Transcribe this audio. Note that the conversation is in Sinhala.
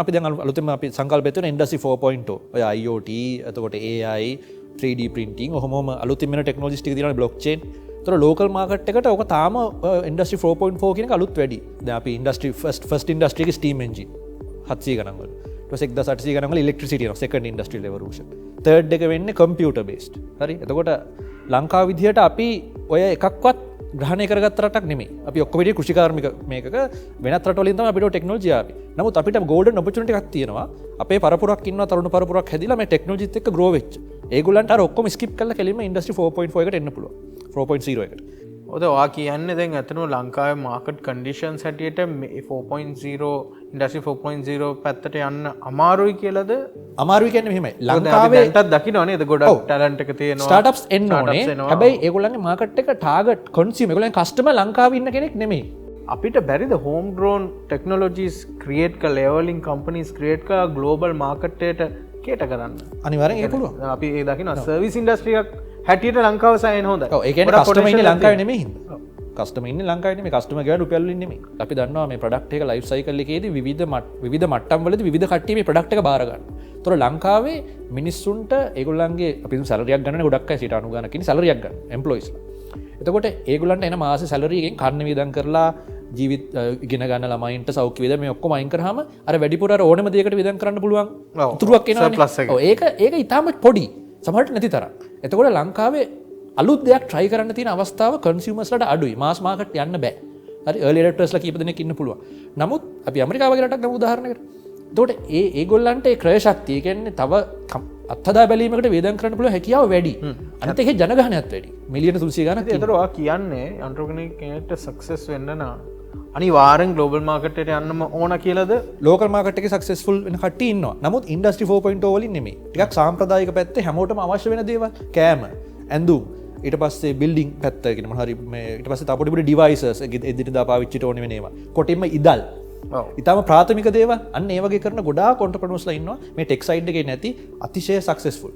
අපි දැන් අලුතෙන්ම අපි සංකල්ප වෙන ඉන්ඩස්ට්‍රි 4.0 ඔය IoT එතකොට AI 3D printing ඔහොමම අලුතින් වෙන ටෙක්නොලොජිස් ටික තියෙනවා blockchain. ඒතර ලෝකල් මාකට් එකට ඔක තාම ඉන්ඩස්ට්‍රි 4.4 කියන එක අලුත් වැඩි. දැන් අපි ඉන්ඩස්ට්‍රි ෆස්ට් ඉන්ඩස්ට්‍රි එකේ ස්ටීම් එන්ජින් 700 ගණන් වල. ඊට පස්සේ 1800 ගණන් වල ඉලෙක්ට්‍රිසිටි යනවා සෙකන්ඩ් ඉන්ඩස්ට්‍රියල් රෙවොලූෂන්. තර්ඩ් එක වෙන්නේ කම්පියුටර් බේස්ඩ්. හරි. එතකොට ලංකාව විදිහට අපි ඔය එකක්වත් ග්‍රහණය කරගත් රටක් නෙමෙයි. අපි ඔක්කොම විදිහේ කෘෂිකාර්මික මේකක වෙනත් රටවලින් තමයි අපිට ටෙක්නොලොජි ආවේ. නමුත් අපිට ගෝල්ඩන් ඔපචුනිටි එකක් තියෙනවා. අපේ පරපුරක් ඉන්නවා තරුණ පරපුරක් හැදිලා මේ ටෙක්නොලොජිත් එක්ක ග්‍රෝ වෙච්ච. ඒගොල්ලන්ට අර ඔක්කොම ස්කිප් කරලා කෙලින්ම ඉන්ඩස්ට්‍රි 4.4 එකට එන්න පුළුවන්. 4.0 එකට. ඔද ඔයා කියන්නේ දැන් ඇත්තටම ලංකාවේ මාකට් කන්ඩිෂන්ස් හැටියට මේ 4.0 ඉන්ඩස්ට්‍රි 4.0 පැත්තට යන්න අමාරුයි කියලාද? අමාරුයි කියන්නේ මෙහෙමයි. ලංකාවේ දැන්ටත් දකින්න නේද ගොඩක් ටැලන්ට් එක තියෙනවා. ස්ටාර්ට්අප්ස් එන්න ඕනේ. හැබැයි ඒගොල්ලන්ගේ මාකට් එක ටාගට් කන්සියුමර් ඒගොල්ලන්ගේ කස්ටමර් ලංකාවේ ඉන්න කෙනෙක් නෙමෙයි. අපිට බැරිද හෝම් ග්‍රෝන් ටෙක්නොලොජිස් ක්‍රියේට් කරලා ලෙවලින් කම්පනීස් ක්‍රියේට් කරලා ග්ලෝබල් මාකට් එකට කේට කරන්න? අනිවාර්යෙන් ඒක පුළුවන්. අපි ඒ දකින්න සර්විස් ඉන්ඩස්ට්‍රි එකක් හැටියට ලංකාව සයන් හොඳයි. ඔව් ඒ කියන්නේ කස්ටමර් ඉන්නේ ලංකාවේ නෙමෙයි හින්දා. කස්ටමර් ඉන්නේ ලංකාවේ නෙමෙයි. කස්ටමර් ගෙවන රුපියල් වලින් නෙමෙයි. අපි දන්නවා මේ ප්‍රොඩක්ට් එක ලයිෆ් සයිකල් එකේදී විවිධ මට්ටම් වලදී විවිධ කට්ටිය මේ ප්‍රොඩක්ට් එක බාර ගන්නවා. ඒතොර ලංකාවේ මිනිස්සුන්ට ඒගොල්ලන්ගේ අපි සැලරියක් ගන්නනේ ගොඩක් අය 90 ගණන් කින් සැලරියක් ගන්න එම්ප්ලොයිස්ලා. එතකොට ඒගොල්ලන්ට එන මාසේ සැලරි එකෙන් කන්න වියදම් කරලා ජීවිත ඉගෙන ගන්න ළමයින්ට සෞඛ්‍ය වියදම් මේ ඔක්කොම අයින් කරාම අර වැඩිපුර අර ඕනම දෙයකට වියදම් කරන්න පුළුවන් උතුරුවක් එනවානේ. ඔව් ඒක ඊටාම පොඩි. සමහරට නැති තරම්. එතකොට ලංකාවේ අලුත් දෙයක් try කරන්න තියෙන අවස්ථාව කන්සියුමර්ස්ලාට අඩුයි. මාස් මාකට් යන්න බෑ. හරි early adoptersලා කීප දෙනෙක් ඉන්න පුළුවන්. නමුත් අපි ඇමරිකාව වගේ රටක් ගමු උදාහරණයකට. එතකොට ඒගොල්ලන්ට ඒ ක්‍රය ශක්තිය කියන්නේ තව අත්හදා බැලීමකට වියදම් කරන්න පුළුවන් හැකියාව වැඩි. අනිත් ඒකේ ජනගහනයත් වැඩි. මිලියන 300 ගණක්. ඒතර ඔයා කියන්නේ entrepreneur කෙනෙක්ට සක්සස් වෙන්න නම් අනිවාර්යෙන් ග්ලෝබල් මාකට් එකට යන්නම ඕන කියලාද? ලෝකල් මාකට් එකේ සක්සස්ෆුල් වෙන කට්ටිය ඉන්නවා. නමුත් ඉන්ඩස්ට්‍රි 4.0 වලින් නෙමෙයි. ටිකක් සාම්ප්‍රදායික පැත්තේ හැමෝටම අවශ්‍ය වෙන දේවල් කෑම, ඇඳුම්, ඊට පස්සේ බිල්ඩින් පැත්ත කියන මොන හරි මේ ඊට පස්සේ තව පොඩි ඩිවයිසස් එදිනෙදා පාවිච්චිට ඕනේ වෙන ඒවා. කොටින්ම ඉදල්. ඔව්. ඊටම ප්‍රාථමික දේවල් අන්න ඒ වගේ කරන ගොඩාක් ඔන්ටර්ප්‍රෙනර්ස්ලා ඉන්නවා මේ ටෙක් සයිඩ් එකේ නැති අතිශය සක්සස්ෆුල්.